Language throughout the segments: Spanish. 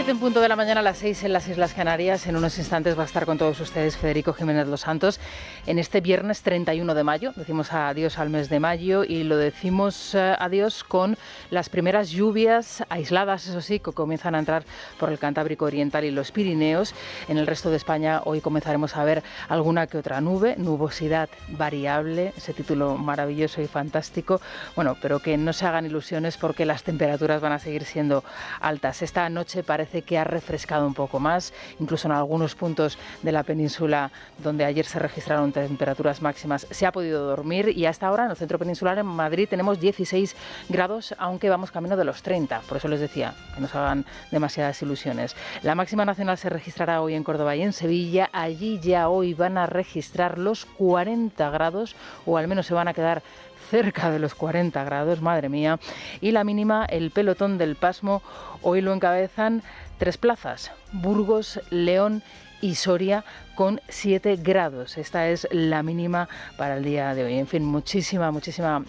7 en punto de la mañana, a las 6 en las Islas Canarias. En unos instantes va a estar con todos ustedes Federico Jiménez Los Santos en este viernes 31 de mayo. Decimos adiós al mes de mayo y lo decimos adiós con las primeras lluvias aisladas, eso sí, que comienzan a entrar por el Cantábrico Oriental y los Pirineos. En el resto de España hoy comenzaremos a ver alguna que otra nube, nubosidad variable, ese título maravilloso y fantástico. Bueno, pero que no se hagan ilusiones porque las temperaturas van a seguir siendo altas. Esta noche parece que ha refrescado un poco más, incluso en algunos puntos de la península donde ayer se registraron temperaturas máximas se ha podido dormir, y hasta ahora en el centro peninsular, en Madrid, tenemos 16 grados, aunque vamos camino de los 30. Por eso les decía que no se hagan demasiadas ilusiones. La máxima nacional se registrará hoy en Córdoba y en Sevilla. Allí ya hoy van a registrar los 40 grados, o al menos se van a quedar cerca de los 40 grados, madre mía. Y la mínima, el pelotón del pasmo, hoy lo encabezan 3 plazas: Burgos, León y Soria, con 7 grados. Esta es la mínima para el día de hoy. En fin, muchísima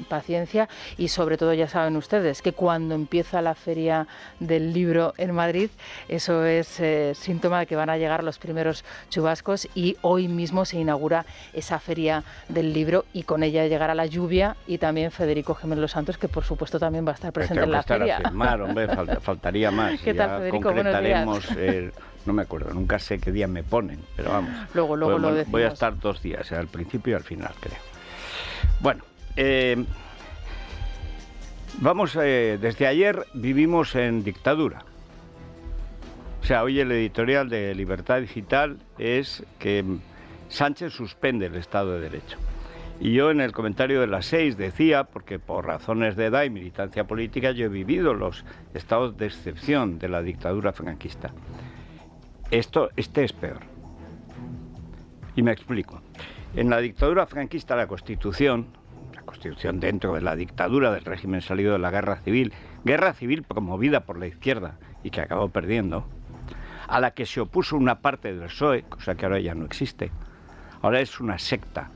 paciencia, y sobre todo ya saben ustedes que cuando empieza la Feria del Libro en Madrid, eso es síntoma de que van a llegar los primeros chubascos, y hoy mismo se inaugura esa Feria del Libro y con ella llegará la lluvia, y también Federico Jiménez Los Santos, que por supuesto también va a estar presente en la feria. A firmar, hombre, faltaría más. ¿Qué tal, Federico? Buenos días. No me acuerdo, nunca sé qué día me ponen, pero vamos. Luego lo decimos. Voy a estar 2 días, al principio y al final, creo. Bueno, desde ayer vivimos en dictadura. O sea, hoy el editorial de Libertad Digital es que Sánchez suspende el Estado de Derecho. Y yo en el comentario de las 6 decía, porque por razones de edad y militancia política yo he vivido los estados de excepción de la dictadura franquista. Este es peor. Y me explico. En la dictadura franquista la Constitución dentro de la dictadura del régimen salido de la guerra civil promovida por la izquierda y que acabó perdiendo, a la que se opuso una parte del PSOE, cosa que ahora ya no existe. Ahora es una secta.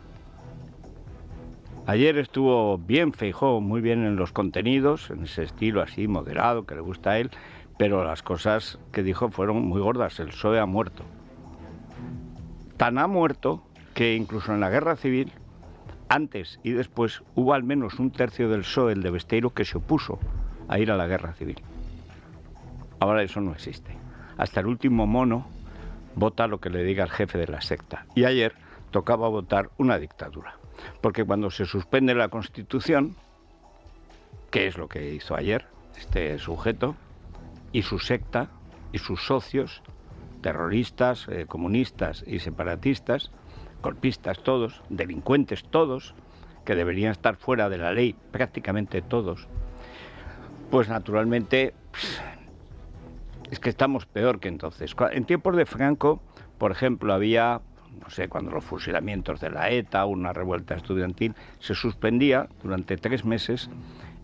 Ayer estuvo bien Feijóo, muy bien en los contenidos, en ese estilo así moderado que le gusta a él, pero las cosas que dijo fueron muy gordas. El PSOE ha muerto. Tan ha muerto que incluso en la guerra civil, antes y después, hubo al menos un tercio del PSOE, el de Besteiro, que se opuso a ir a la guerra civil. Ahora eso no existe. Hasta el último mono vota lo que le diga el jefe de la secta. Y ayer tocaba votar una dictadura. Porque cuando se suspende la Constitución, que es lo que hizo ayer este sujeto, y su secta, y sus socios, terroristas, comunistas y separatistas, golpistas todos, delincuentes todos, que deberían estar fuera de la ley, prácticamente todos, pues naturalmente es que estamos peor que entonces. En tiempos de Franco, por ejemplo, había, no sé, cuando los fusilamientos de la ETA, una revuelta estudiantil, se suspendía durante 3 meses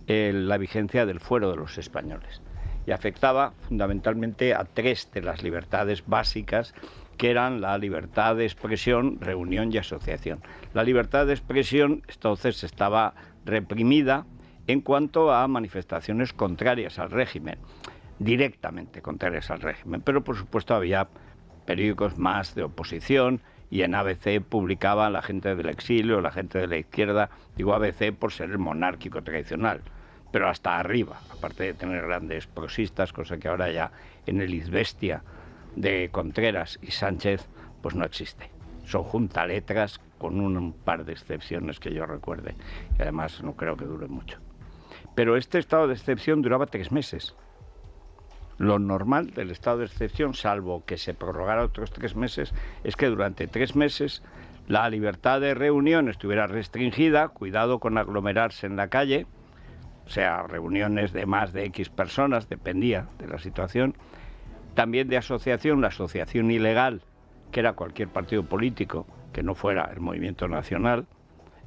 la vigencia del fuero de los españoles. Y afectaba fundamentalmente a 3 de las libertades básicas, que eran la libertad de expresión, reunión y asociación. La libertad de expresión entonces estaba reprimida en cuanto a manifestaciones contrarias al régimen, directamente contrarias al régimen, pero por supuesto había periódicos más de oposición, y en ABC publicaba la gente del exilio, la gente de la izquierda, digo ABC por ser el monárquico tradicional, pero hasta arriba, aparte de tener grandes prosistas, cosa que ahora ya en el Izvestia de Contreras y Sánchez pues no existe. Son juntaletras con un par de excepciones que yo recuerde, y además no creo que dure mucho. Pero este estado de excepción duraba 3 meses. Lo normal del estado de excepción, salvo que se prorrogara otros 3 meses, es que durante 3 meses la libertad de reunión estuviera restringida, cuidado con aglomerarse en la calle, o sea, reuniones de más de X personas, dependía de la situación. También de asociación, la asociación ilegal, que era cualquier partido político, que no fuera el Movimiento Nacional.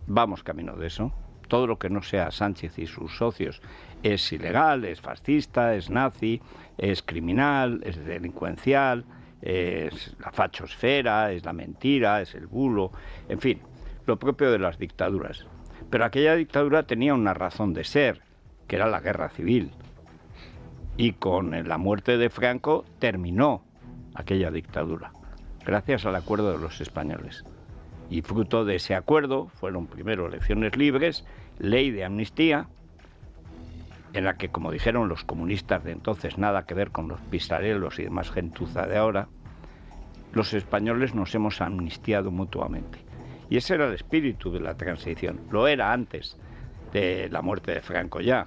Vamos camino de eso. Todo lo que no sea Sánchez y sus socios es ilegal, es fascista, es nazi, es criminal, es delincuencial, es la fachosfera, es la mentira, es el bulo, en fin, lo propio de las dictaduras. Pero aquella dictadura tenía una razón de ser, que era la guerra civil. Y con la muerte de Franco terminó aquella dictadura, gracias al acuerdo de los españoles. Y fruto de ese acuerdo fueron primero elecciones libres, ley de amnistía, en la que, como dijeron los comunistas de entonces, nada que ver con los pisarelos y demás gentuza de ahora, los españoles nos hemos amnistiado mutuamente. Y ese era el espíritu de la transición. Lo era antes de la muerte de Franco ya.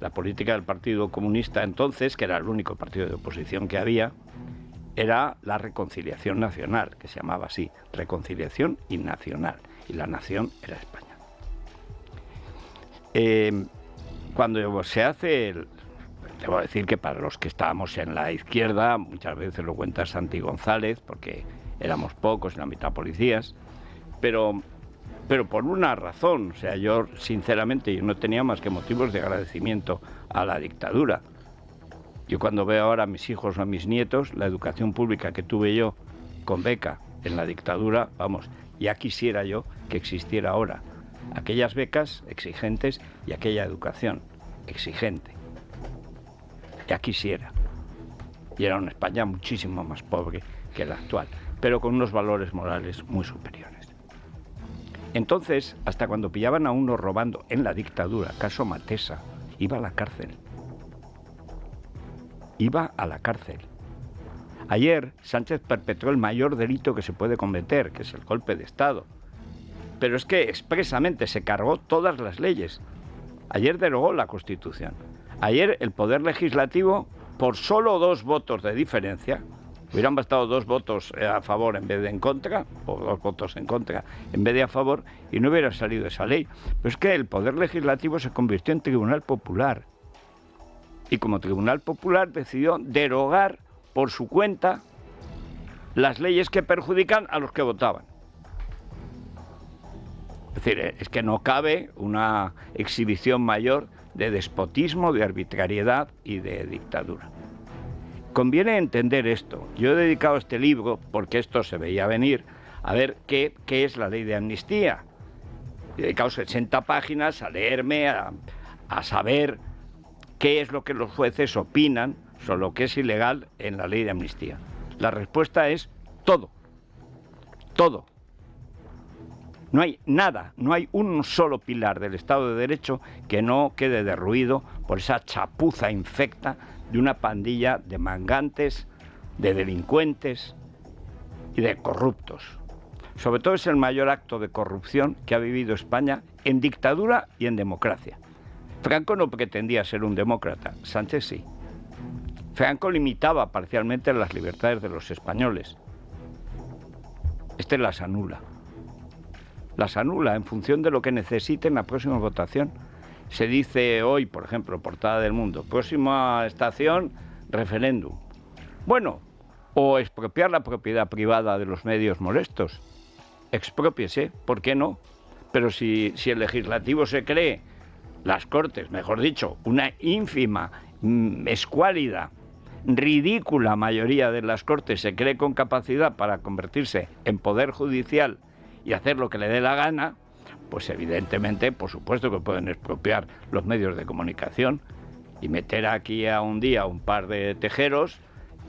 La política del Partido Comunista entonces, que era el único partido de oposición que había, era la reconciliación nacional, que se llamaba así, reconciliación y nacional. Y la nación era España. Cuando se hace, debo decir que para los que estábamos en la izquierda, muchas veces lo cuenta Santi González, porque éramos pocos, en la mitad policías, pero por una razón, o sea, yo sinceramente yo no tenía más que motivos de agradecimiento a la dictadura. Yo cuando veo ahora a mis hijos o a mis nietos, la educación pública que tuve yo con beca en la dictadura, vamos, ya quisiera yo que existiera ahora aquellas becas exigentes y aquella educación exigente. Ya quisiera. Y era una España muchísimo más pobre que la actual, pero con unos valores morales muy superiores. Entonces, hasta cuando pillaban a uno robando en la dictadura, caso Matesa, iba a la cárcel. Iba a la cárcel. Ayer Sánchez perpetró el mayor delito que se puede cometer, que es el golpe de Estado. Pero es que expresamente se cargó todas las leyes. Ayer derogó la Constitución. Ayer el Poder Legislativo, por solo 2 votos de diferencia, hubieran bastado 2 votos a favor en vez de en contra, o 2 votos en contra en vez de a favor, y no hubiera salido esa ley. Pero es que el Poder Legislativo se convirtió en Tribunal Popular. Y como Tribunal Popular decidió derogar por su cuenta las leyes que perjudican a los que votaban. Es decir, es que no cabe una exhibición mayor de despotismo, de arbitrariedad y de dictadura. Conviene entender esto. Yo he dedicado este libro, porque esto se veía venir, a ver qué es la ley de amnistía. He dedicado 60 páginas a leerme, a saber qué es lo que los jueces opinan sobre lo que es ilegal en la ley de amnistía. La respuesta es todo. Todo. No hay nada, no hay un solo pilar del Estado de Derecho que no quede derruido por esa chapuza infecta de una pandilla de mangantes, de delincuentes y de corruptos. Sobre todo es el mayor acto de corrupción que ha vivido España en dictadura y en democracia. Franco no pretendía ser un demócrata, Sánchez sí. Franco limitaba parcialmente las libertades de los españoles. Este las anula. Las anula en función de lo que necesite en la próxima votación. Se dice hoy, por ejemplo, portada del Mundo, próxima estación, referéndum. Bueno, o expropiar la propiedad privada de los medios molestos. Exprópiese, ¿por qué no? Pero si el legislativo se cree, las Cortes, mejor dicho, una ínfima, escuálida, ridícula mayoría de las Cortes se cree con capacidad para convertirse en poder judicial y hacer lo que le dé la gana, pues evidentemente, por supuesto que pueden expropiar los medios de comunicación y meter aquí a un día un par de tejeros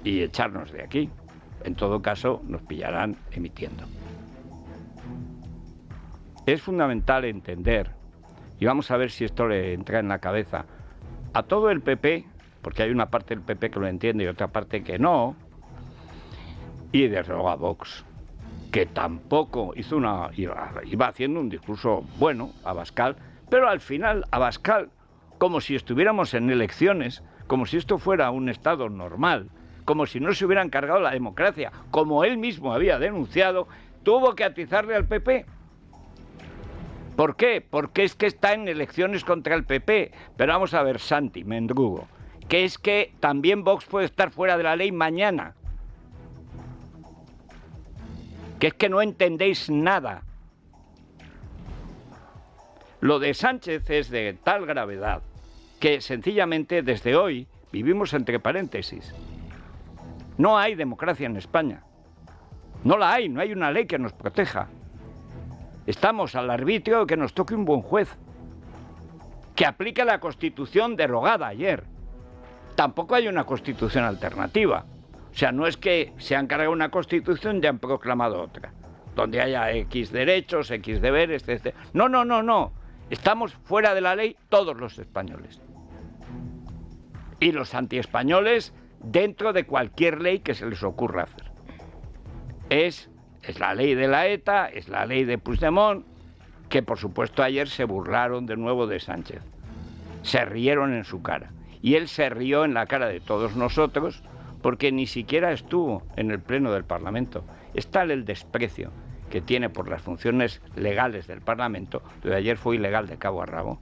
y echarnos de aquí. En todo caso, nos pillarán emitiendo. Es fundamental entender, y vamos a ver si esto le entra en la cabeza, a todo el PP, porque hay una parte del PP que lo entiende y otra parte que no, y desde luego a Vox, que tampoco iba haciendo un discurso bueno, Abascal, pero al final Abascal, como si estuviéramos en elecciones, como si esto fuera un estado normal, como si no se hubieran cargado la democracia, como él mismo había denunciado, tuvo que atizarle al PP. ¿Por qué? Porque es que está en elecciones contra el PP. Pero vamos a ver, Santi, mendrugo, que es que también Vox puede estar fuera de la ley mañana. Que es que no entendéis nada. Lo de Sánchez es de tal gravedad que sencillamente desde hoy vivimos entre paréntesis. No hay democracia en España. No la hay, no hay una ley que nos proteja. Estamos al arbitrio de que nos toque un buen juez, que aplique la Constitución derogada ayer, Tampoco hay una constitución alternativa. O sea, no es que se han cargado una constitución y han proclamado otra, donde haya X derechos, X deberes, etc. No, no, no, no. Estamos fuera de la ley todos los españoles. Y los antiespañoles dentro de cualquier ley que se les ocurra hacer. Es la ley de la ETA, es la ley de Puigdemont, que por supuesto ayer se burlaron de nuevo de Sánchez. Se rieron en su cara. Y él se rió en la cara de todos nosotros porque ni siquiera estuvo en el Pleno del Parlamento. Es tal el desprecio que tiene por las funciones legales del Parlamento. Lo de ayer fue ilegal de cabo a rabo.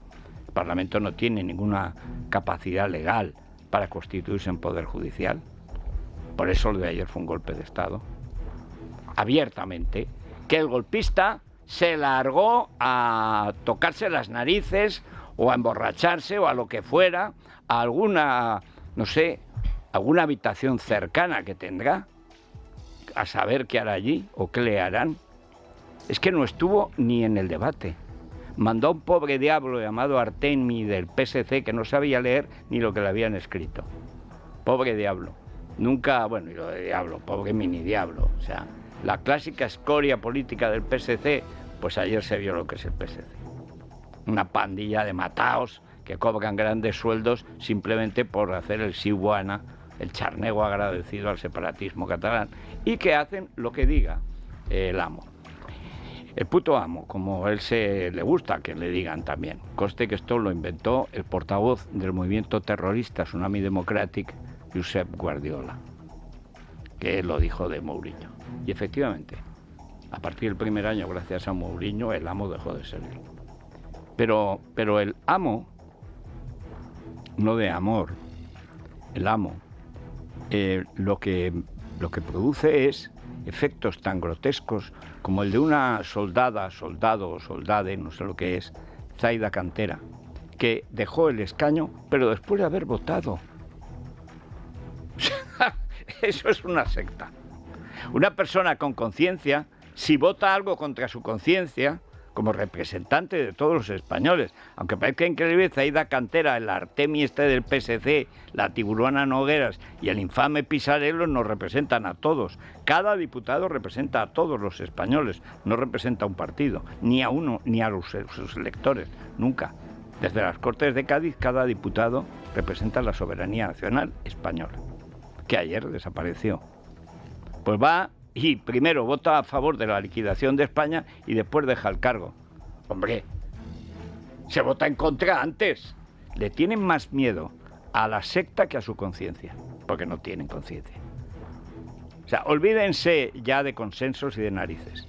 El Parlamento no tiene ninguna capacidad legal para constituirse en poder judicial. Por eso lo de ayer fue un golpe de Estado. Abiertamente. Que el golpista se largó a tocarse las narices o a emborracharse o a lo que fuera, a alguna, no sé, alguna habitación cercana que tendrá, a saber qué hará allí o qué le harán. Es que no estuvo ni en el debate. Mandó a un pobre diablo llamado Artemi del PSC que no sabía leer ni lo que le habían escrito. Pobre diablo. Nunca, bueno, y lo de diablo, pobre mini diablo. O sea, la clásica escoria política del PSC, pues ayer se vio lo que es el PSC. Una pandilla de mataos que cobran grandes sueldos simplemente por hacer el siuana, el charnego agradecido al separatismo catalán, y que hacen lo que diga el amo. El puto amo, como él le gusta que le digan también. Conste que esto lo inventó el portavoz del movimiento terrorista Tsunami Democratic, Josep Guardiola, que lo dijo de Mourinho. Y efectivamente, a partir del primer año, gracias a Mourinho, el amo dejó de serlo. Pero el amo, no de amor, el amo, lo que produce es efectos tan grotescos como el de una soldada, soldado o soldade, no sé lo que es, Zaida Cantera, que dejó el escaño, pero después de haber votado. Eso es una secta. Una persona con conciencia, si vota algo contra su conciencia, como representante de todos los españoles, aunque parezca increíble, Zaida Cantera, el Artemi del PSC, la tiburona Nogueras y el infame Pisarello nos representan a todos. Cada diputado representa a todos los españoles, no representa a un partido, ni a uno, ni a sus electores, nunca. Desde las Cortes de Cádiz, cada diputado representa la soberanía nacional española, que ayer desapareció. Pues va y primero vota a favor de la liquidación de España y después deja el cargo. Hombre, se vota en contra antes. Le tienen más miedo a la secta que a su conciencia, porque no tienen conciencia. O sea, olvídense ya de consensos y de narices.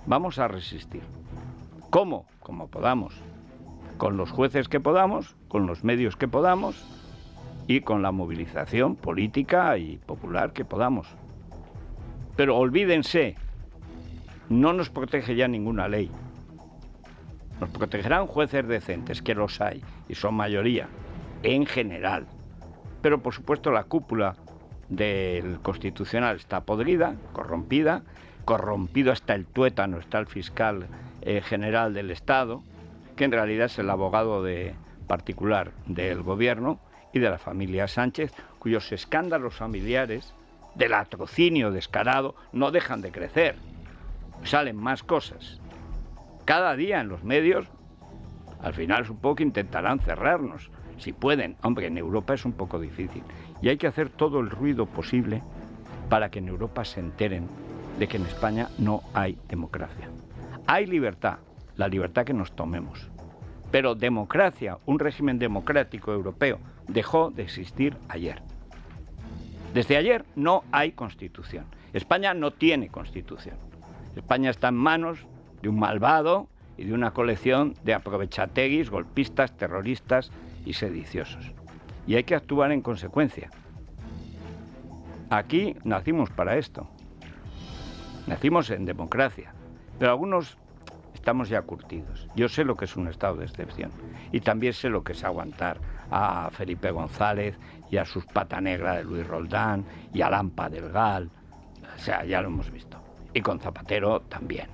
Vamos a resistir. ¿Cómo? Como podamos. Con los jueces que podamos, con los medios que podamos y con la movilización política y popular que podamos. Pero olvídense, no nos protege ya ninguna ley. Nos protegerán jueces decentes, que los hay, y son mayoría, en general. Pero por supuesto la cúpula del Constitucional está podrida, corrompido hasta el tuétano, está el fiscal general del Estado, que en realidad es el abogado particular del gobierno y de la familia Sánchez, cuyos escándalos familiares del latrocinio descarado no dejan de crecer. Salen más cosas. Cada día en los medios, al final supongo que intentarán cerrarnos, si pueden. Hombre, en Europa es un poco difícil. Y hay que hacer todo el ruido posible para que en Europa se enteren de que en España no hay democracia. Hay libertad, la libertad que nos tomemos. Pero democracia, un régimen democrático europeo, dejó de existir ayer. Desde ayer no hay constitución. España no tiene constitución. España está en manos de un malvado y de una colección de aprovechateguis, golpistas, terroristas y sediciosos. Y hay que actuar en consecuencia. Aquí nacimos para esto. Nacimos en democracia. Pero algunos estamos ya curtidos. Yo sé lo que es un estado de excepción. Y también sé lo que es aguantar a Felipe González y a sus pata negra de Luis Roldán y a Lampa del Gal. O sea, ya lo hemos visto. Y con Zapatero también.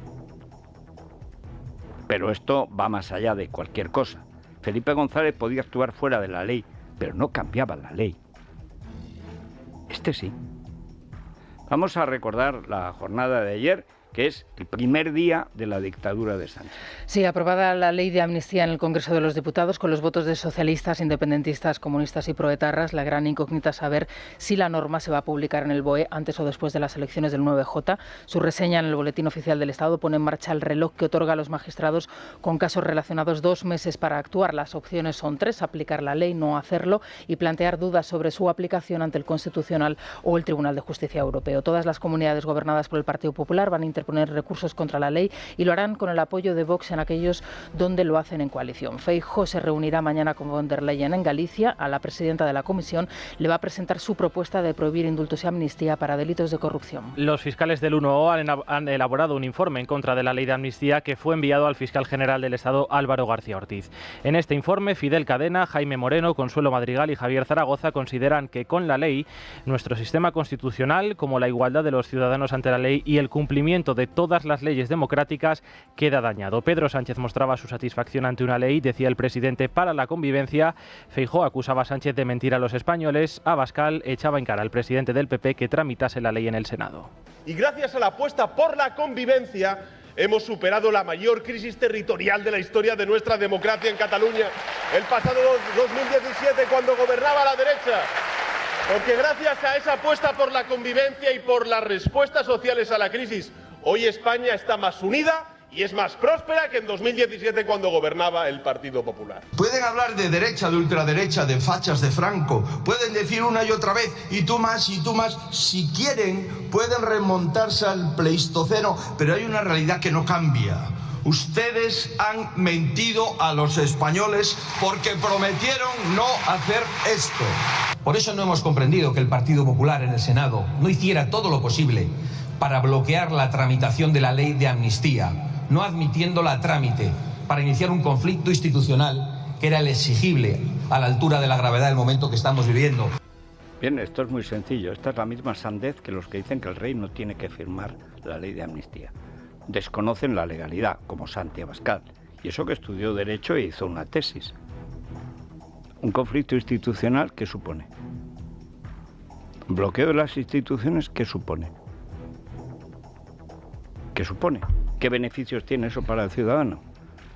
Pero esto va más allá de cualquier cosa. Felipe González podía actuar fuera de la ley, pero no cambiaba la ley. Este sí. Vamos a recordar la jornada de ayer, que es el primer día de la dictadura de Sánchez. Sí, aprobada la ley de amnistía en el Congreso de los Diputados con los votos de socialistas, independentistas, comunistas y proetarras. La gran incógnita es saber si la norma se va a publicar en el BOE antes o después de las elecciones del 9J. Su reseña en el Boletín Oficial del Estado pone en marcha el reloj que otorga a los magistrados con casos relacionados 2 meses para actuar. Las opciones son 3: aplicar la ley, no hacerlo y plantear dudas sobre su aplicación ante el Constitucional o el Tribunal de Justicia Europeo. Todas las comunidades gobernadas por el Partido Popular van a interponer recursos contra la ley y lo harán con el apoyo de Vox en aquellos donde lo hacen en coalición. Feijóo se reunirá mañana con von der Leyen en Galicia. A la presidenta de la Comisión le va a presentar su propuesta de prohibir indultos y amnistía para delitos de corrupción. Los fiscales del 1O han elaborado un informe en contra de la ley de amnistía que fue enviado al fiscal general del Estado, Álvaro García Ortiz. En este informe, Fidel Cadena, Jaime Moreno, Consuelo Madrigal y Javier Zaragoza consideran que con la ley nuestro sistema constitucional, como la igualdad de los ciudadanos ante la ley y el cumplimiento de todas las leyes democráticas, queda dañado. Pedro Sánchez mostraba su satisfacción ante una ley, decía el presidente, para la convivencia. Feijóo acusaba a Sánchez de mentir a los españoles. Abascal echaba en cara al presidente del PP que tramitase la ley en el Senado. Y gracias a la apuesta por la convivencia hemos superado la mayor crisis territorial de la historia de nuestra democracia en Cataluña el pasado 2017, cuando gobernaba la derecha. Porque gracias a esa apuesta por la convivencia y por las respuestas sociales a la crisis, hoy España está más unida y es más próspera que en 2017, cuando gobernaba el Partido Popular. Pueden hablar de derecha, de ultraderecha, de fachas de Franco, pueden decir una y otra vez, y tú más, si quieren, pueden remontarse al Pleistoceno, pero hay una realidad que no cambia. Ustedes han mentido a los españoles porque prometieron no hacer esto. Por eso no hemos comprendido que el Partido Popular en el Senado no hiciera todo lo posible para bloquear la tramitación de la ley de amnistía, no admitiéndola a trámite para iniciar un conflicto institucional que era el exigible a la altura de la gravedad del momento que estamos viviendo. Bien, esto es muy sencillo. Esta es la misma sandez que los que dicen que el rey no tiene que firmar la ley de amnistía. Desconocen la legalidad, como Santi Abascal, y eso que estudió Derecho e hizo una tesis. Un conflicto institucional, ¿qué supone? ¿Un bloqueo de las instituciones? ¿Qué supone? ¿Qué supone? ¿Qué beneficios tiene eso para el ciudadano?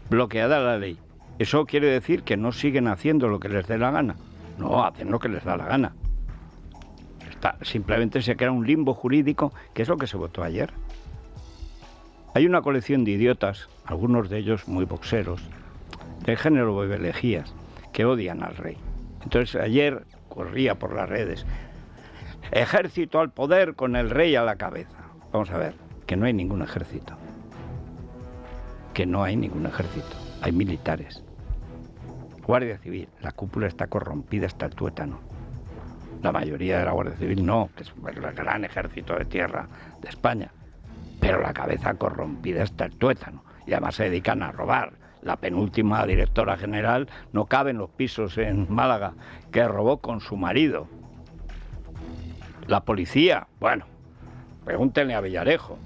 Bloqueada la ley. ¿Eso quiere decir que no siguen haciendo lo que les dé la gana? No, hacen lo que les da la gana. Simplemente se crea un limbo jurídico, que es lo que se votó ayer. Hay una colección de idiotas, algunos de ellos muy boxeros, del género bebelejías, que odian al rey. Entonces ayer corría por las redes: ejército al poder con el rey a la cabeza. Vamos a ver, que no hay ningún ejército. Que no hay ningún ejército. Hay militares. Guardia Civil, la cúpula está corrompida hasta el tuétano. La mayoría de la Guardia Civil no, que es el gran ejército de tierra de España. Pero la cabeza corrompida hasta el tuétano. Y además se dedican a robar. La penúltima directora general no cabe en los pisos en Málaga, que robó con su marido. La policía, bueno, pregúntenle a Villarejo.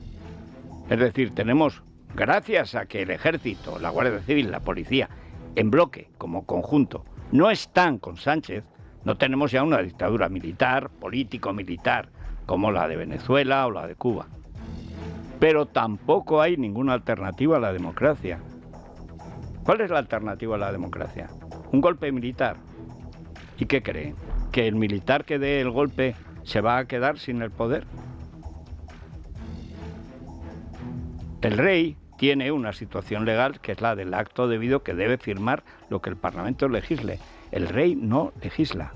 Es decir, tenemos, gracias a que el ejército, la Guardia Civil, la policía, en bloque, como conjunto, no están con Sánchez, no tenemos ya una dictadura militar, político-militar, como la de Venezuela o la de Cuba. Pero tampoco hay ninguna alternativa a la democracia. ¿Cuál es la alternativa a la democracia? Un golpe militar. ¿Y qué creen? ¿Que el militar que dé el golpe se va a quedar sin el poder? El rey tiene una situación legal que es la del acto debido, que debe firmar lo que el Parlamento legisle. El rey no legisla.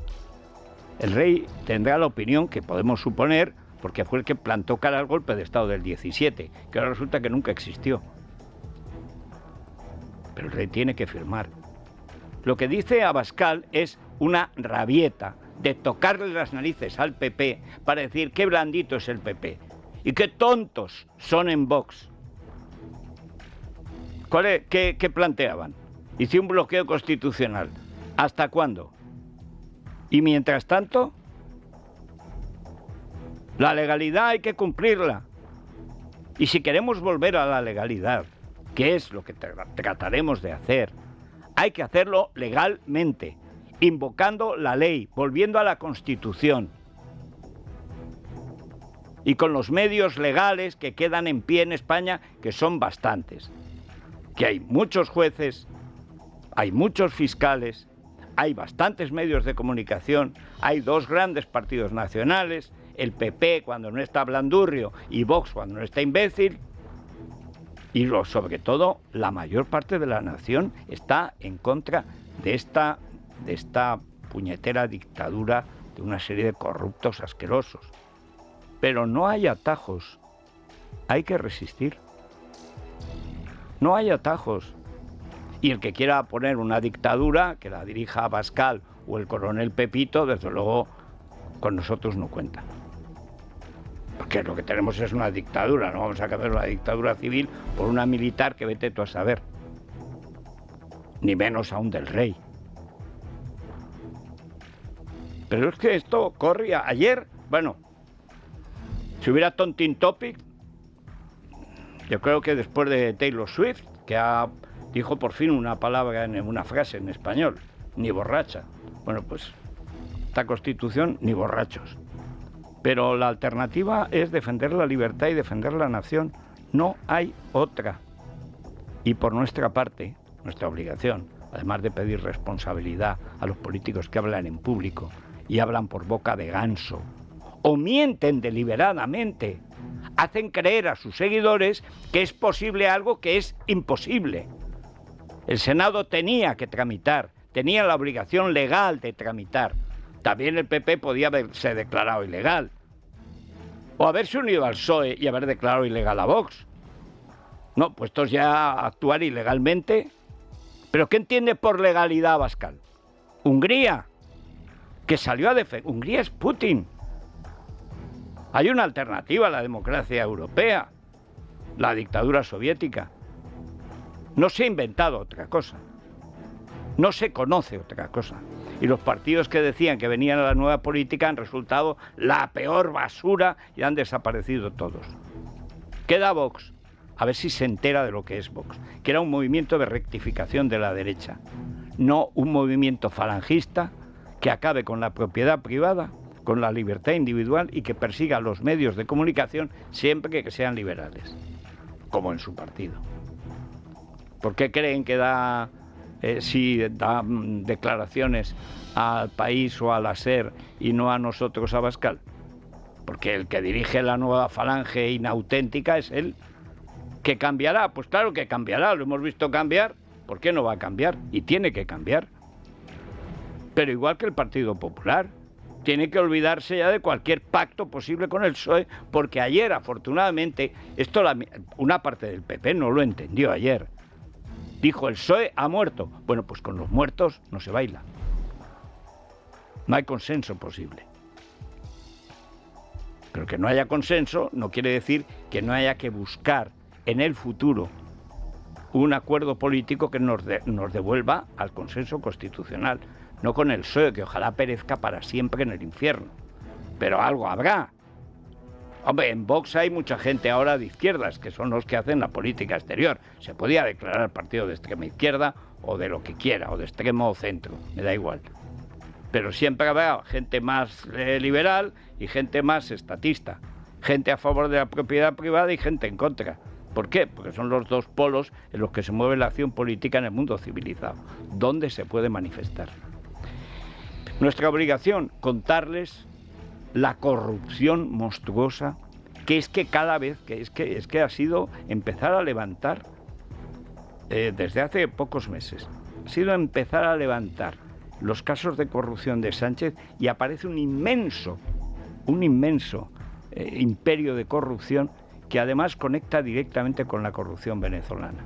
El rey tendrá la opinión que podemos suponer, porque fue el que plantó cara al golpe de Estado del 17, que ahora resulta que nunca existió. Pero el rey tiene que firmar. Lo que dice Abascal es una rabieta de tocarle las narices al PP para decir qué blandito es el PP y qué tontos son en Vox. ¿Qué planteaban? Hice un bloqueo constitucional. ¿Hasta cuándo? Y mientras tanto, la legalidad hay que cumplirla. Y si queremos volver a la legalidad, que es lo que trataremos de hacer, hay que hacerlo legalmente, invocando la ley, volviendo a la Constitución. y con los medios legales que quedan en pie en España, que son bastantes. Que hay muchos jueces, hay muchos fiscales, hay bastantes medios de comunicación, hay dos grandes partidos nacionales, el PP cuando no está blandurrio y Vox cuando no está imbécil, y sobre todo la mayor parte de la nación está en contra de esta puñetera dictadura de una serie de corruptos asquerosos. Pero no hay atajos, hay que resistir. No hay atajos. Y el que quiera poner una dictadura, que la dirija Abascal o el coronel Pepito, desde luego con nosotros no cuenta. Porque lo que tenemos es una dictadura, no vamos a cambiar una dictadura civil por una militar que vete tú a saber. Ni menos aún del rey. Pero es que esto corría ayer, bueno, si hubiera Tontin Topic, yo creo que después de Taylor Swift, que dijo por fin una palabra, una frase en español, ni borracha. Bueno, pues esta Constitución, ni borrachos. Pero la alternativa es defender la libertad y defender la nación. No hay otra. Y por nuestra parte, nuestra obligación, además de pedir responsabilidad a los políticos que hablan en público y hablan por boca de ganso, o mienten deliberadamente, hacen creer a sus seguidores que es posible algo que es imposible. El Senado tenía que tramitar, tenía la obligación legal de tramitar. También el PP podía haberse declarado ilegal. O haberse unido al PSOE y haber declarado ilegal a Vox. No, puestos ya a actuar ilegalmente. ¿Pero qué entiende por legalidad Abascal? Hungría, que salió a defender. Hungría es Putin. Hay una alternativa a la democracia europea, la dictadura soviética. No se ha inventado otra cosa. No se conoce otra cosa. Y los partidos que decían que venían a la nueva política han resultado la peor basura y han desaparecido todos. Queda Vox. A ver si se entera de lo que es Vox. Que era un movimiento de rectificación de la derecha. No un movimiento falangista que acabe con la propiedad privada, con la libertad individual y que persiga los medios de comunicación siempre que sean liberales. Como en su partido. ¿Por qué creen que da declaraciones al País o al SER y no a nosotros, a Abascal? Porque el que dirige la nueva falange inauténtica es él. ¿Que cambiará? Pues claro que cambiará, lo hemos visto cambiar. ¿Por qué no va a cambiar? Y tiene que cambiar. Pero igual que el Partido Popular, tiene que olvidarse ya de cualquier pacto posible con el PSOE, porque ayer, afortunadamente, una parte del PP no lo entendió ayer. Dijo, el PSOE ha muerto. Bueno, pues con los muertos no se baila. No hay consenso posible. Pero que no haya consenso no quiere decir que no haya que buscar en el futuro un acuerdo político que nos devuelva al consenso constitucional. No con el PSOE, que ojalá perezca para siempre en el infierno. Pero algo habrá. Hombre, en Vox hay mucha gente ahora de izquierdas, que son los que hacen la política exterior. Se podía declarar partido de extrema izquierda o de lo que quiera, o de extremo o centro, me da igual. Pero siempre habrá gente más liberal y gente más estatista. Gente a favor de la propiedad privada y gente en contra. ¿Por qué? Porque son los dos polos en los que se mueve la acción política en el mundo civilizado, donde se puede manifestar. Nuestra obligación, contarles la corrupción monstruosa, que es que cada vez, que ha sido empezar a levantar, desde hace pocos meses, ha sido empezar a levantar los casos de corrupción de Sánchez y aparece un inmenso imperio de corrupción que además conecta directamente con la corrupción venezolana.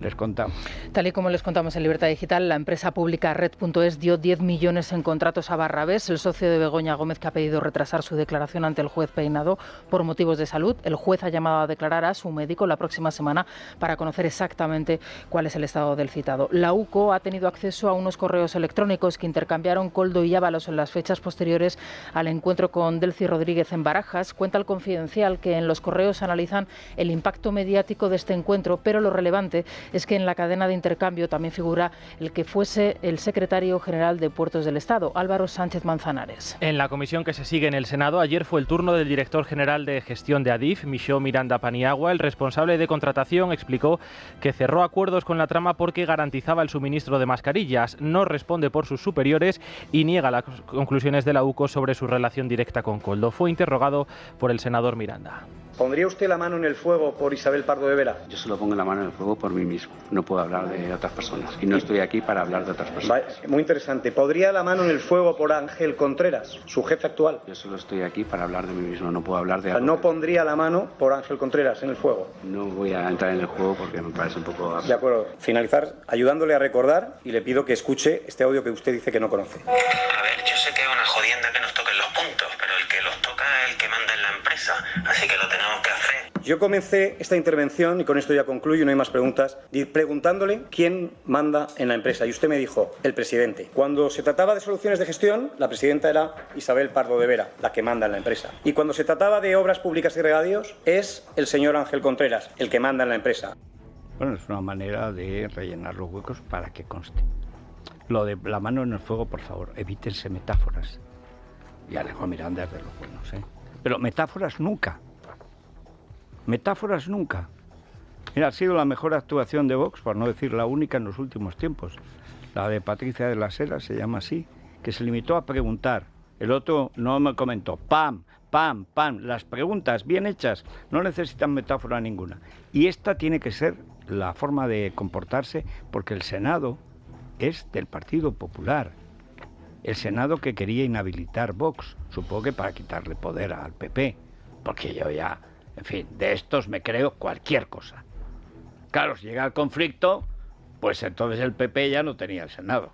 Les contamos. Tal y como les contamos en Libertad Digital, la empresa pública Red.es dio 10 millones en contratos a Barrabés, el socio de Begoña Gómez, que ha pedido retrasar su declaración ante el juez Peinado por motivos de salud. El juez ha llamado a declarar a su médico la próxima semana para conocer exactamente cuál es el estado del citado. La UCO ha tenido acceso a unos correos electrónicos que intercambiaron Koldo y Ábalos en las fechas posteriores al encuentro con Delcy Rodríguez en Barajas. Cuenta el Confidencial que en los correos analizan el impacto mediático de este encuentro, pero lo relevante es que en la cadena de intercambio también figura el que fuese el secretario general de Puertos del Estado, Álvaro Sánchez Manzanares. En la comisión que se sigue en el Senado, ayer fue el turno del director general de gestión de Adif, Michó Miranda Paniagua. El responsable de contratación explicó que cerró acuerdos con la trama porque garantizaba el suministro de mascarillas, no responde por sus superiores y niega las conclusiones de la UCO sobre su relación directa con Koldo. Fue interrogado por el senador Miranda. ¿Pondría usted la mano en el fuego por Isabel Pardo de Vera? Yo solo pongo la mano en el fuego por mí mismo. No puedo hablar de otras personas. Y no estoy aquí para hablar de otras personas. Muy interesante. ¿Podría la mano en el fuego por Ángel Contreras, su jefe actual? Yo solo estoy aquí para hablar de mí mismo. No puedo hablar de algo. ¿No pondría la mano por Ángel Contreras en el fuego? No voy a entrar en el juego porque me parece un poco... De acuerdo. Finalizar ayudándole a recordar y le pido que escuche este audio que usted dice que no conoce. A ver, yo sé que es una jodienda que nos toquen los puntos, pero el que los toca es el que manda en la empresa, así que lo tenemos que hacer. Yo comencé esta intervención, y con esto ya concluyo, no hay más preguntas, preguntándole quién manda en la empresa. Y usted me dijo, el presidente. Cuando se trataba de soluciones de gestión, la presidenta era Isabel Pardo de Vera, la que manda en la empresa. Y cuando se trataba de obras públicas y regadíos, es el señor Ángel Contreras, el que manda en la empresa. Bueno, es una manera de rellenar los huecos para que conste. Lo de la mano en el fuego, por favor, evítense metáforas. Y Alejo Miranda es de los buenos, ¿eh? Pero metáforas nunca. Metáforas nunca. Mira, ha sido la mejor actuación de Vox, por no decir la única en los últimos tiempos. La de Patricia de las Heras, se llama así, que se limitó a preguntar. El otro no me comentó. ¡Pam! ¡Pam! ¡Pam! Las preguntas bien hechas no necesitan metáfora ninguna. Y esta tiene que ser la forma de comportarse, porque el Senado es del Partido Popular. El Senado que quería inhabilitar Vox, supongo que para quitarle poder al PP, porque yo ya, en fin, de estos me creo cualquier cosa. Claro, si llega el conflicto, pues entonces el PP ya no tenía el Senado.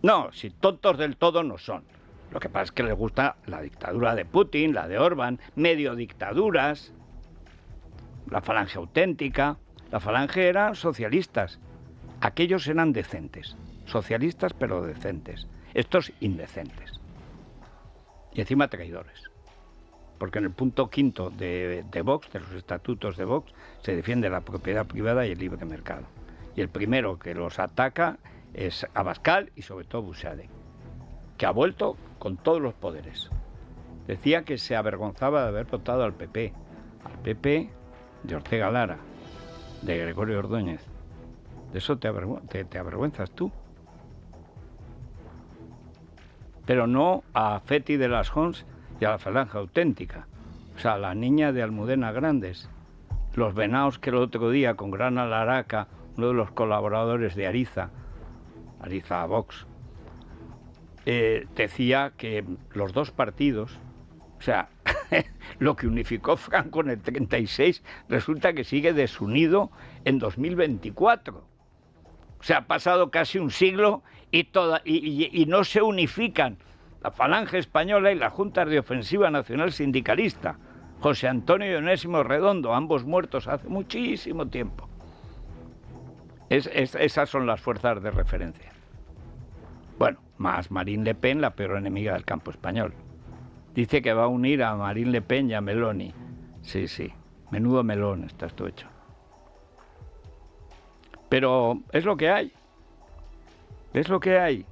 No, si tontos del todo no son. Lo que pasa es que les gusta la dictadura de Putin, la de Orbán, medio dictaduras, la falange auténtica. La falange eran socialistas. Aquellos eran decentes. Socialistas pero decentes. Estos indecentes. Y encima traidores. Porque en el punto 5 de Vox, de los estatutos de Vox, se defiende la propiedad privada y el libre mercado. Y el primero que los ataca es Abascal y sobre todo Buxade, que ha vuelto con todos los poderes. Decía que se avergonzaba de haber votado al PP de Ortega Lara, de Gregorio Ordóñez. ¿De eso te avergüenzas tú? Pero no a Feti de las Hons y a la falange auténtica. O sea, la niña de Almudena Grandes, los venaos que el otro día con Gran Alaraca, uno de los colaboradores de Ariza Vox, decía que los dos partidos, o sea, lo que unificó Franco en el 36, resulta que sigue desunido en 2024. O sea, ha pasado casi un siglo y no se unifican la Falange Española y las Juntas de Ofensiva Nacional Sindicalista. José Antonio y Onésimo Redondo, ambos muertos hace muchísimo tiempo. Esas son las fuerzas de referencia. Bueno, más Marine Le Pen, la peor enemiga del campo español. Dice que va a unir a Marine Le Pen y a Meloni. Sí, menudo melón está esto hecho. Pero es lo que hay. Es lo que hay.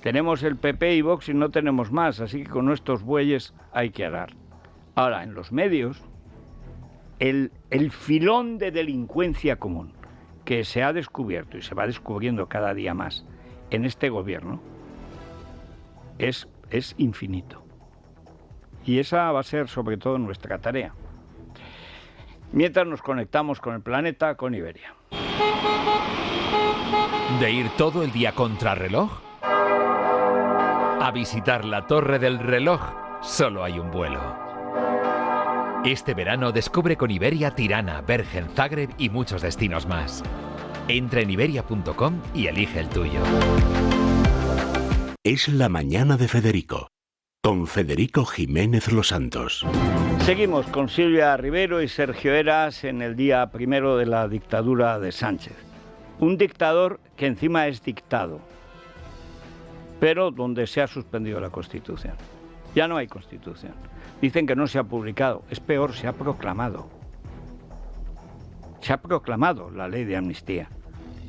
Tenemos el PP y Vox y no tenemos más, así que con nuestros bueyes hay que arar. Ahora, en los medios, el filón de delincuencia común que se ha descubierto y se va descubriendo cada día más en este gobierno es infinito. Y esa va a ser sobre todo nuestra tarea. Mientras nos conectamos con el planeta, con Iberia. ¿De ir todo el día contrarreloj? A visitar la Torre del Reloj solo hay un vuelo. Este verano descubre con Iberia Tirana, Bergen, Zagreb y muchos destinos más. Entra en iberia.com y elige el tuyo. Es la mañana de Federico, con Federico Jiménez Los Santos. Seguimos con Silvia Rivero y Sergio Heras en el día primero de la dictadura de Sánchez. Un dictador que encima es dictado, pero donde se ha suspendido la Constitución. Ya no hay Constitución. Dicen que no se ha publicado. Es peor, se ha proclamado. Se ha proclamado la ley de amnistía.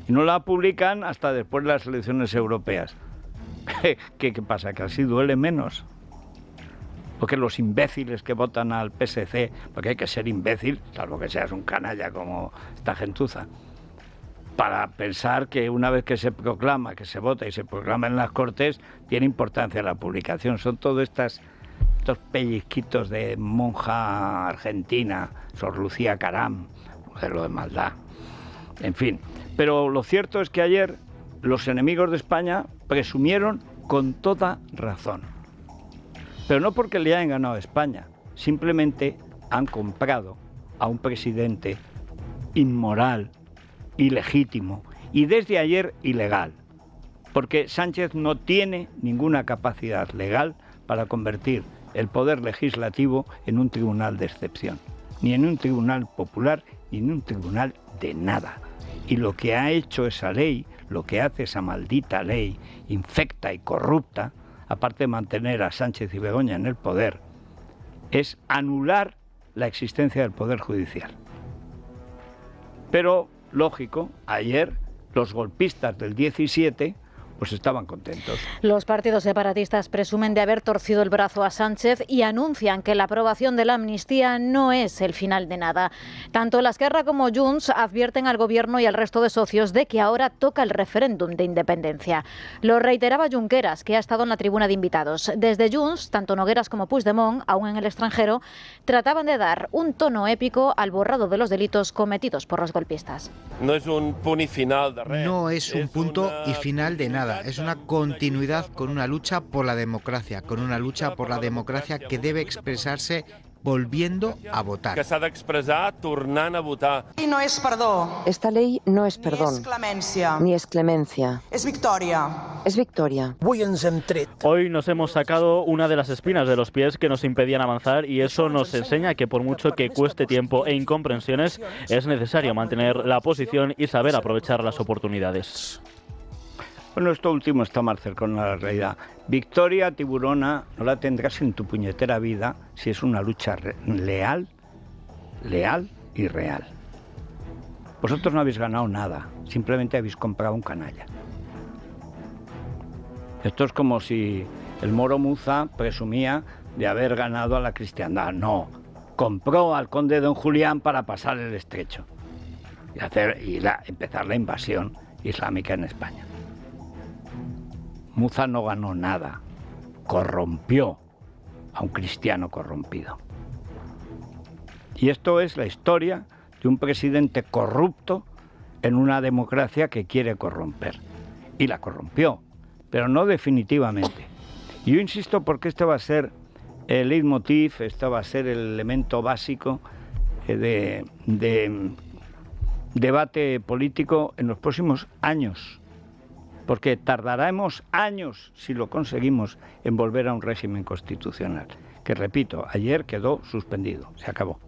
Y no la publican hasta después de las elecciones europeas. ¿Qué pasa? ¿Que así duele menos? Porque los imbéciles que votan al PSC, porque hay que ser imbécil, salvo que seas un canalla como esta gentuza, para pensar que una vez que se proclama, que se vota y se proclama en las Cortes, tiene importancia la publicación. Son todos estos pellizquitos de monja argentina, Sor Lucía Caram, modelo de maldad. En fin, pero lo cierto es que ayer los enemigos de España presumieron con toda razón. Pero no porque le hayan ganado a España, simplemente han comprado a un presidente inmoral, ilegítimo y desde ayer ilegal, porque Sánchez no tiene ninguna capacidad legal para convertir el poder legislativo en un tribunal de excepción, ni en un tribunal popular, ni en un tribunal de nada. Y lo que ha hecho esa ley, lo que hace esa maldita ley, infecta y corrupta, aparte de mantener a Sánchez y Begoña en el poder, es anular la existencia del Poder Judicial. Pero, lógico, ayer los golpistas del 17 pues estaban contentos. Los partidos separatistas presumen de haber torcido el brazo a Sánchez y anuncian que la aprobación de la amnistía no es el final de nada. Tanto la Esquerra como Junts advierten al Gobierno y al resto de socios de que ahora toca el referéndum de independencia. Lo reiteraba Junqueras, que ha estado en la tribuna de invitados. Desde Junts, tanto Nogueras como Puigdemont, aún en el extranjero, trataban de dar un tono épico al borrado de los delitos cometidos por los golpistas. No es un punto y final de res. No es un punto y final de nada. Es una continuidad con una lucha por la democracia, con una lucha por la democracia que debe expresarse volviendo a votar. Que s'ha d'expressar tornant a votar. Y no es perdón. Esta ley no es perdón. Ni es clemencia. Ni es clemencia. Es victoria. Es victoria. Hoy nos hemos sacado una de las espinas de los pies que nos impedían avanzar y eso nos enseña que por mucho que cueste tiempo e incomprensiones, es necesario mantener la posición y saber aprovechar las oportunidades. Bueno, esto último está más cercano a la realidad. Victoria tiburona no la tendrás en tu puñetera vida si es una lucha leal y real. Vosotros no habéis ganado nada, simplemente habéis comprado un canalla. Esto es como si el moro Muza presumía de haber ganado a la cristiandad. No, compró al conde Don Julián para pasar el estrecho y empezar la invasión islámica en España. Muza no ganó nada, corrompió a un cristiano corrompido. Y esto es la historia de un presidente corrupto en una democracia que quiere corromper. Y la corrompió, pero no definitivamente. Y yo insisto porque este va a ser el leitmotiv, esto va a ser el elemento básico de debate político en los próximos años. Porque tardaremos años, si lo conseguimos, en volver a un régimen constitucional. Que, repito, ayer quedó suspendido, se acabó.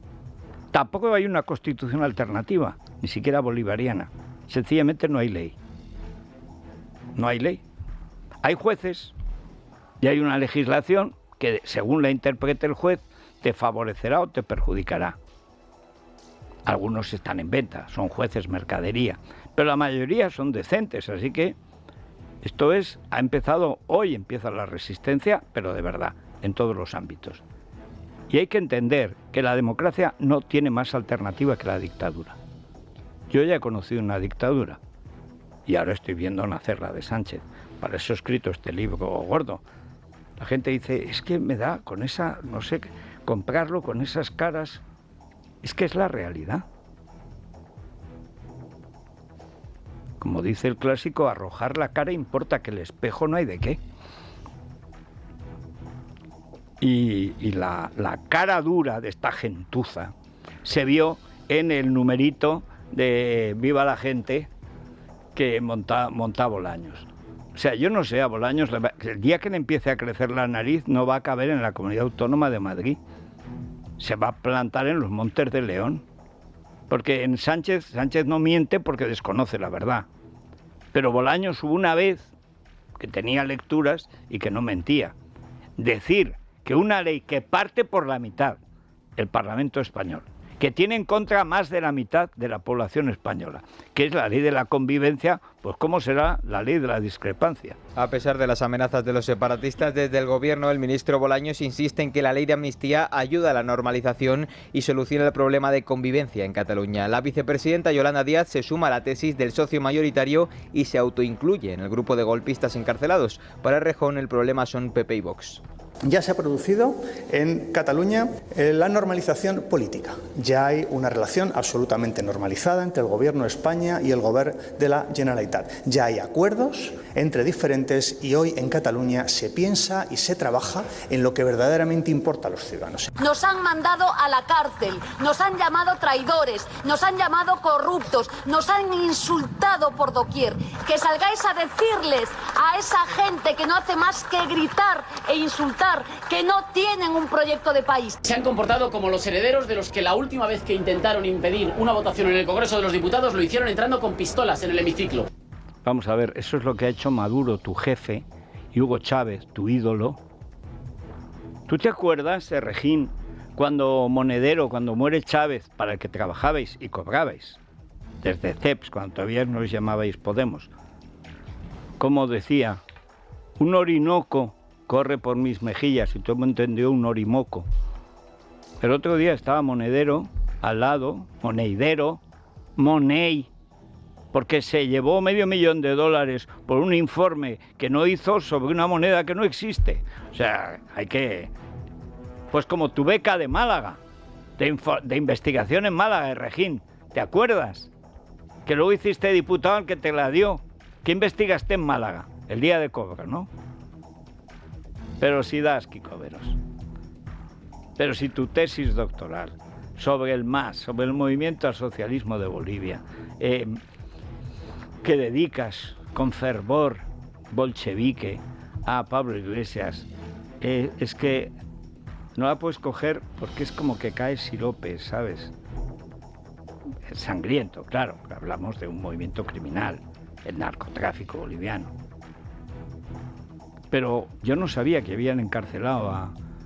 Tampoco hay una constitución alternativa, ni siquiera bolivariana. Sencillamente no hay ley. No hay ley. Hay jueces y hay una legislación que, según la interprete el juez, te favorecerá o te perjudicará. Algunos están en venta, son jueces mercadería, pero la mayoría son decentes, así que esto ha empezado, hoy empieza la resistencia, pero de verdad, en todos los ámbitos. Y hay que entender que la democracia no tiene más alternativa que la dictadura. Yo ya he conocido una dictadura y ahora estoy viendo nacer la de Sánchez. Para eso he escrito este libro gordo. La gente dice, es que me da con esa, no sé, comprarlo con esas caras. Es que es la realidad. Como dice el clásico, arrojar la cara importa, que el espejo no hay de qué. Y la cara dura de esta gentuza se vio en el numerito de Viva la Gente que monta Bolaños. O sea, yo no sé, a Bolaños, el día que le empiece a crecer la nariz no va a caber en la Comunidad Autónoma de Madrid. Se va a plantar en los Montes de León. Porque en Sánchez no miente porque desconoce la verdad. Pero Bolaños hubo una vez que tenía lecturas y que no mentía. Decir que una ley que parte por la mitad, el Parlamento español, que tiene en contra más de la mitad de la población española, que es la ley de la convivencia, pues ¿cómo será la ley de la discrepancia? A pesar de las amenazas de los separatistas, desde el gobierno el ministro Bolaños insiste en que la ley de amnistía ayuda a la normalización y soluciona el problema de convivencia en Cataluña. La vicepresidenta Yolanda Díaz se suma a la tesis del socio mayoritario y se autoincluye en el grupo de golpistas encarcelados. Para Errejón el problema son PP y Vox. Ya se ha producido en Cataluña la normalización política. Ya hay una relación absolutamente normalizada entre el Gobierno de España y el Gobierno de la Generalitat. Ya hay acuerdos entre diferentes y hoy en Cataluña se piensa y se trabaja en lo que verdaderamente importa a los ciudadanos. Nos han mandado a la cárcel, nos han llamado traidores, nos han llamado corruptos, nos han insultado por doquier. Que salgáis a decirles a esa gente que no hace más que gritar e insultar, que no tienen un proyecto de país. Se han comportado como los herederos de los que la última vez que intentaron impedir una votación en el Congreso de los Diputados lo hicieron entrando con pistolas en el hemiciclo. Vamos a ver, eso es lo que ha hecho Maduro, tu jefe, y Hugo Chávez, tu ídolo. ¿Tú te acuerdas, Regín, cuando muere Chávez, para el que trabajabais y cobrabais, desde CEPS, cuando todavía no os llamabais Podemos, como decía, un Orinoco corre por mis mejillas, y todo el mundo entendió un orimoco. El otro día estaba Monedero al lado, Money, porque se llevó $500,000 por un informe que no hizo sobre una moneda que no existe. O sea, pues como tu beca de Málaga, de investigación en Málaga, Regín, ¿te acuerdas? Que luego hiciste diputado al que te la dio. ¿Qué investigaste en Málaga? El día de cobro, ¿no? Pero si das, Kiko Veros. Pero si tu tesis doctoral sobre el MAS, sobre el movimiento al socialismo de Bolivia, que dedicas con fervor bolchevique a Pablo Iglesias, es que no la puedes coger porque es como que cae sirope, ¿sabes? Es sangriento, claro, hablamos de un movimiento criminal, el narcotráfico boliviano. Pero yo no sabía que habían encarcelado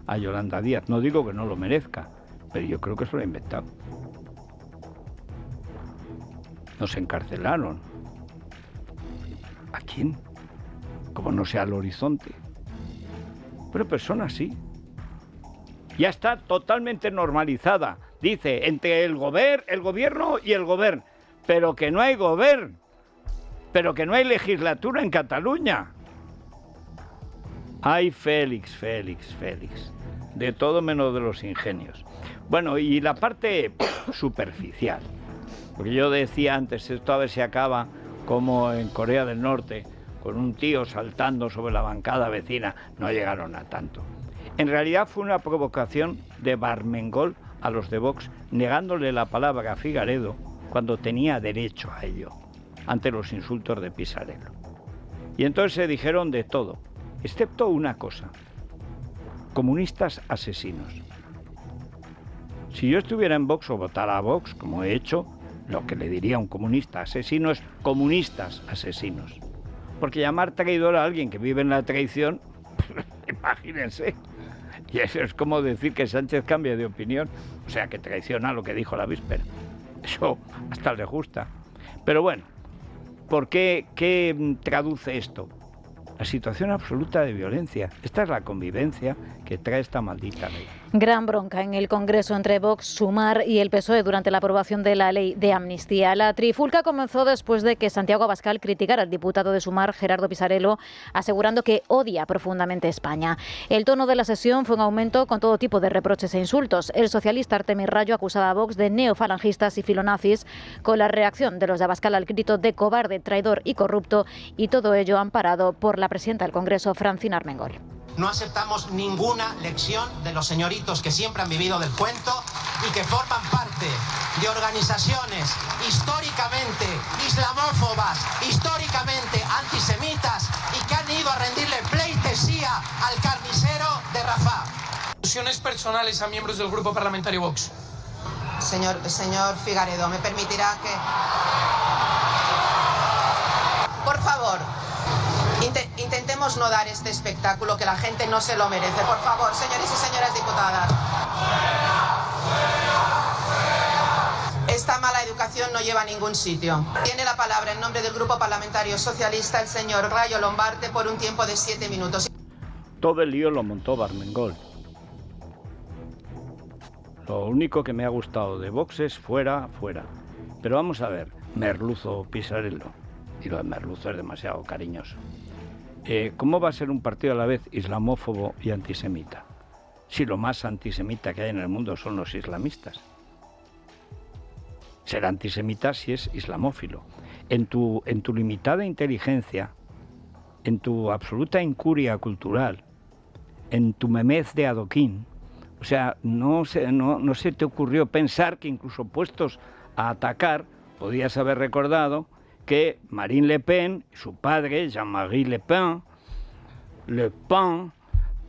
a Yolanda Díaz. No digo que no lo merezca, pero yo creo que se lo ha inventado. Nos encarcelaron. ¿A quién? Como no sea al Horizonte. Pero personas sí. Ya está totalmente normalizada. Dice, entre el gobierno y el gobierno. Pero que no hay gobierno. Pero que no hay legislatura en Cataluña. Ay, Félix. De todo menos de los ingenios. Bueno, y la parte superficial. Porque yo decía antes, esto a ver si acaba como en Corea del Norte, con un tío saltando sobre la bancada vecina. No llegaron a tanto. En realidad fue una provocación de Barmengol a los de Vox, negándole la palabra a Figaredo cuando tenía derecho a ello, ante los insultos de Pisarello. Y entonces se dijeron de todo, excepto una cosa: comunistas asesinos. Si yo estuviera en Vox o votara a Vox, como he hecho, lo que le diría a un comunista asesino es comunistas asesinos. Porque llamar traidor a alguien que vive en la traición, imagínense. Y eso es como decir que Sánchez cambia de opinión, o sea, que traiciona lo que dijo la víspera. Eso hasta le gusta. Pero bueno, ¿por qué traduce esto? La situación absoluta de violencia. Esta es la convivencia que trae esta maldita ley. Gran bronca en el Congreso entre Vox, Sumar y el PSOE durante la aprobación de la ley de amnistía. La trifulca comenzó después de que Santiago Abascal criticara al diputado de Sumar, Gerardo Pisarello, asegurando que odia profundamente España. El tono de la sesión fue en aumento con todo tipo de reproches e insultos. El socialista Artemio Rayo acusaba a Vox de neofalangistas y filonazis, con la reacción de los de Abascal al grito de cobarde, traidor y corrupto, y todo ello amparado por la presidenta del Congreso, Francina Armengol. No aceptamos ninguna lección de los señoritos que siempre han vivido del cuento y que forman parte de organizaciones históricamente islamófobas, históricamente antisemitas y que han ido a rendirle pleitesía al carnicero de Rafah. Alusiones personales a miembros del Grupo Parlamentario Vox. Señor Figaredo, ¿me permitirá que...? Por favor, intentemos no dar este espectáculo, que la gente no se lo merece. Por favor, señores y señoras diputadas. información no lleva a ningún sitio. Tiene la palabra en nombre del Grupo Parlamentario Socialista el señor Rayo Lombarte por un tiempo de 7 minutos. Todo el lío lo montó Barmengol. Lo único que me ha gustado de Vox es fuera. Pero vamos a ver, Merluzo, Pisarello. Y lo de Merluzo es demasiado cariñoso. ¿Cómo va a ser un partido a la vez islamófobo y antisemita? Si lo más antisemita que hay en el mundo son los islamistas. Ser antisemita si es islamófilo. En tu limitada inteligencia, en tu absoluta incuria cultural, en tu memez de adoquín, o sea, no se te ocurrió pensar que incluso puestos a atacar, podías haber recordado que Marine Le Pen, su padre, Jean-Marie Le Pen,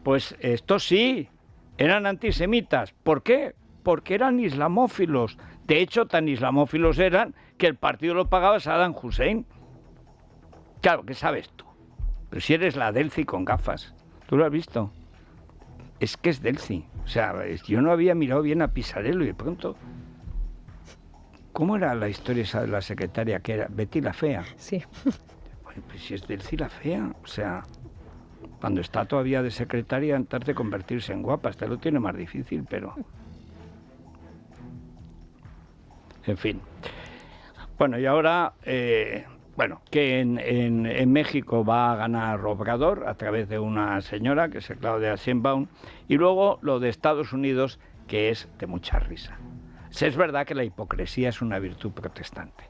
pues estos sí, eran antisemitas. ¿Por qué? Porque eran islamófilos. De hecho, tan islamófilos eran que el partido lo pagaba Saddam Hussein. Claro, ¿qué sabes tú? Pero si eres la Delci con gafas, ¿tú lo has visto? Es que es Delci. O sea, yo no había mirado bien a Pisarello y de pronto... ¿Cómo era la historia esa de la secretaria que era? Betty la Fea. Sí. Bueno, pues si es Delci la Fea, o sea, cuando está todavía de secretaria, antes de convertirse en guapa, este lo tiene más difícil, pero... En fin. Bueno, y ahora, que en México va a ganar Obrador a través de una señora, que es Claudia Sheinbaum, y luego lo de Estados Unidos, que es de mucha risa. Es verdad que la hipocresía es una virtud protestante.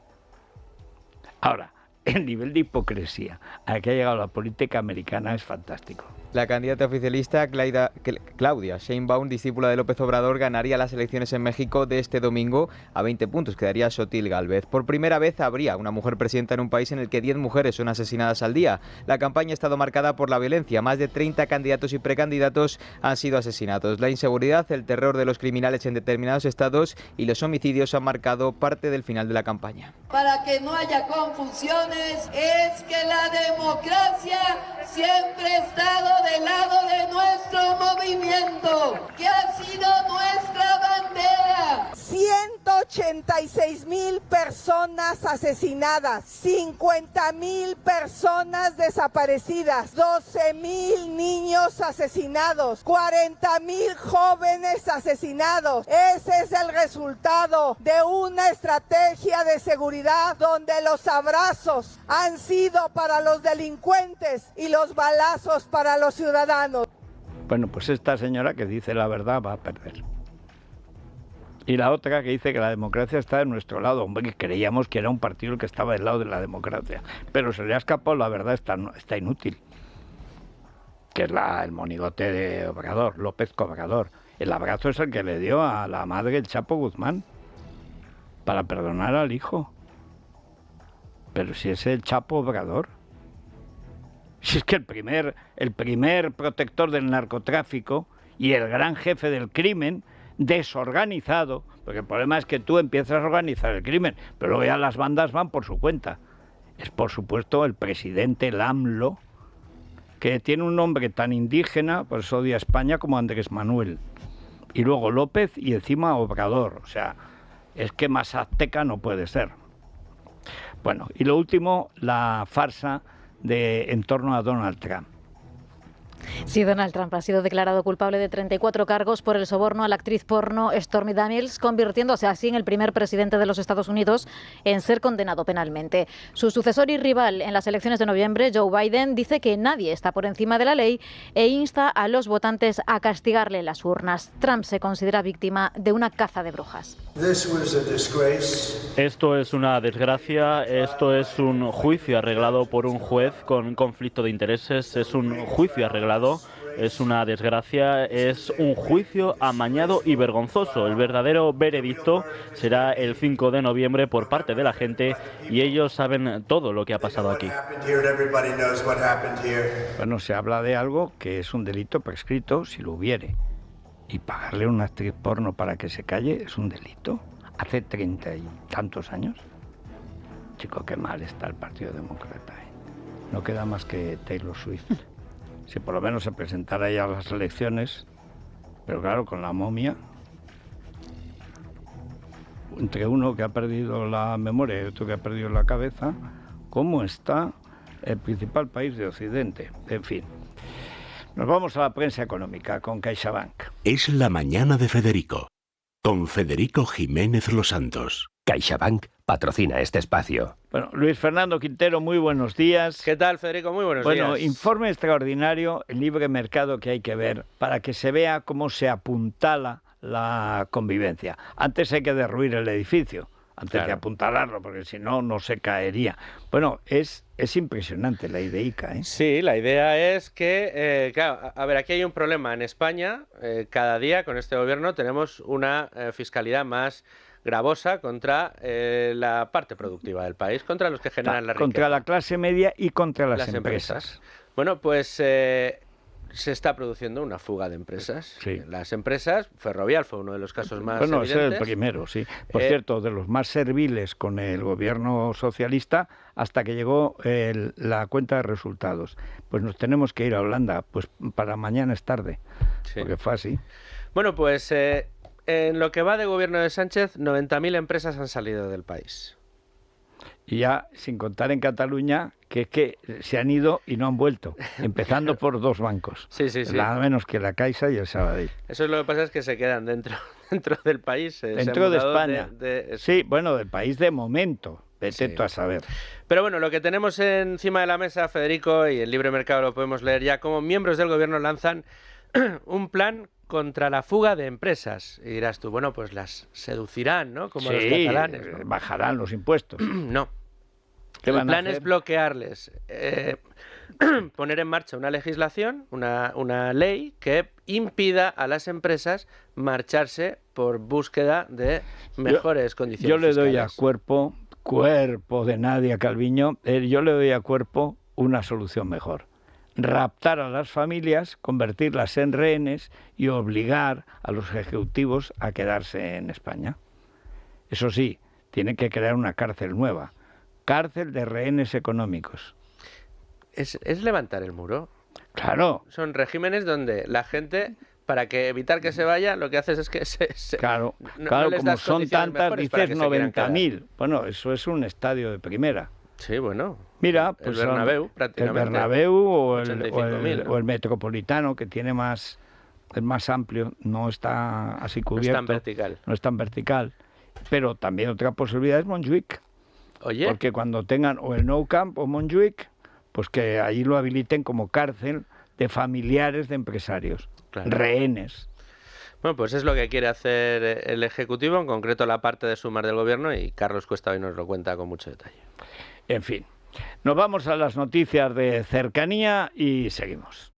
Ahora, el nivel de hipocresía al que ha llegado la política americana es fantástico. La candidata oficialista Claudia Sheinbaum, discípula de López Obrador, ganaría las elecciones en México de este domingo a 20 puntos. Quedaría Xochitl Gálvez. Por primera vez habría una mujer presidenta en un país en el que 10 mujeres son asesinadas al día. La campaña ha estado marcada por la violencia. Más de 30 candidatos y precandidatos han sido asesinados. La inseguridad, el terror de los criminales en determinados estados y los homicidios han marcado parte del final de la campaña. Para que no haya confusiones, es que la democracia siempre ha estado del lado de nuestro movimiento, que ha sido nuestra bandera. 186,000 personas asesinadas, 50,000 personas desaparecidas, 12,000 niños asesinados, 40,000 jóvenes asesinados. Ese es el resultado de una estrategia de seguridad donde los abrazos han sido para los delincuentes y los balazos para los ciudadanos. Bueno, pues esta señora que dice la verdad va a perder. Y la otra que dice que la democracia está de nuestro lado. Hombre, que creíamos que era un partido el que estaba del lado de la democracia. Pero se le ha escapado, la verdad está inútil. Que es el monigote de Obrador, López Obrador. El abrazo es el que le dio a la madre del Chapo Guzmán para perdonar al hijo. Pero si es el Chapo Obrador. Si es que el primer protector del narcotráfico y el gran jefe del crimen desorganizado, porque el problema es que tú empiezas a organizar el crimen, pero luego ya las bandas van por su cuenta. Es por supuesto el presidente, el AMLO, que tiene un nombre tan indígena, por eso odia a España, como Andrés Manuel. Y luego López y encima Obrador. O sea, es que más azteca no puede ser. Bueno, y lo último, la farsa en torno a Donald Trump. Sí, Donald Trump ha sido declarado culpable de 34 cargos por el soborno a la actriz porno Stormy Daniels, convirtiéndose así en el primer presidente de los Estados Unidos en ser condenado penalmente. Su sucesor y rival en las elecciones de noviembre, Joe Biden, dice que nadie está por encima de la ley e insta a los votantes a castigarle las urnas. Trump se considera víctima de una caza de brujas. Esto es una desgracia, esto es un juicio arreglado por un juez con conflicto de intereses, es un juicio arreglado, es una desgracia, es un juicio amañado y vergonzoso. El verdadero veredicto será el 5 de noviembre por parte de la gente y ellos saben todo lo que ha pasado aquí. Bueno, se habla de algo que es un delito prescrito si lo hubiere. Y pagarle a una actriz porno para que se calle es un delito. Hace 30 y tantos años. Chico, qué mal está el Partido Demócrata. No queda más que Taylor Swift. Si por lo menos se presentara ya a las elecciones, pero claro, con la momia. entre uno que ha perdido la memoria y otro que ha perdido la cabeza, cómo está el principal país de Occidente. En fin. Nos vamos a la prensa económica con CaixaBank. Es la mañana de Federico, con Federico Jiménez Los Santos. CaixaBank patrocina este espacio. Bueno, Luis Fernando Quintero, muy buenos días. ¿Qué tal, Federico? Muy buenos días. Bueno, informe extraordinario, el libre mercado que hay que ver para que se vea cómo se apuntala la convivencia. Antes hay que derruir el edificio, antes de apuntalarlo, porque si no, no se caería. Bueno, es impresionante la ideica, ¿eh? Sí, la idea es que, claro, a ver, aquí hay un problema. En España, cada día con este gobierno tenemos una fiscalidad más gravosa contra la parte productiva del país, contra los que generan la riqueza. Contra la clase media y contra las empresas. Bueno, pues se está produciendo una fuga de empresas. Sí. Las empresas, Ferrovial fue uno de los casos más evidentes. Ese es el primero, sí. Por cierto, de los más serviles con el gobierno socialista hasta que llegó la cuenta de resultados. Pues nos tenemos que ir a Holanda, pues para mañana es tarde, porque fue así. Bueno, pues en lo que va de gobierno de Sánchez, 90.000 empresas han salido del país. Y ya, sin contar en Cataluña, que es que se han ido y no han vuelto, empezando por 2 bancos. Sí. Nada menos que la Caixa y el Sabadell. Eso es lo que pasa, es que se quedan dentro del país. Dentro de España. Sí, bueno, del país de momento. Vete tú a saber. Pero bueno, lo que tenemos encima de la mesa, Federico, y en Libre Mercado lo podemos leer ya, como miembros del gobierno lanzan un plan contra la fuga de empresas. Y dirás tú, bueno, pues las seducirán, ¿no? Como los catalanes, ¿no? Bajarán los impuestos. No. ¿Qué El van a plan hacer? es bloquearles, poner en marcha una legislación, una ley que impida a las empresas marcharse por búsqueda de mejores condiciones Yo le doy fiscales. a cuerpo de Nadia Calviño, yo le doy a cuerpo una solución mejor. Raptar a las familias, convertirlas en rehenes y obligar a los ejecutivos a quedarse en España. Eso sí, tienen que crear una cárcel nueva. Cárcel de rehenes económicos. ¿Es levantar el muro? Claro. Son regímenes donde la gente, para evitar que se vaya, lo que haces es que Claro, no claro, les como das son condiciones tantas, mejores para dices que se quieran quedar. 90.000. Bueno, eso es un estadio de primera. Sí, bueno. Mira, pues el Bernabéu, el prácticamente. Bernabéu o el 85.000, ¿no? o el Metropolitano, que tiene es más amplio, no está así cubierto. No es tan vertical. No es tan vertical. Pero también otra posibilidad es Montjuic. Oye. Porque cuando tengan o el Nou Camp o Montjuic, pues que allí lo habiliten como cárcel de familiares de empresarios, rehenes. Bueno, pues es lo que quiere hacer el Ejecutivo, en concreto la parte de Sumar del Gobierno, y Carlos Cuesta hoy nos lo cuenta con mucho detalle. En fin, nos vamos a las noticias de cercanía y seguimos.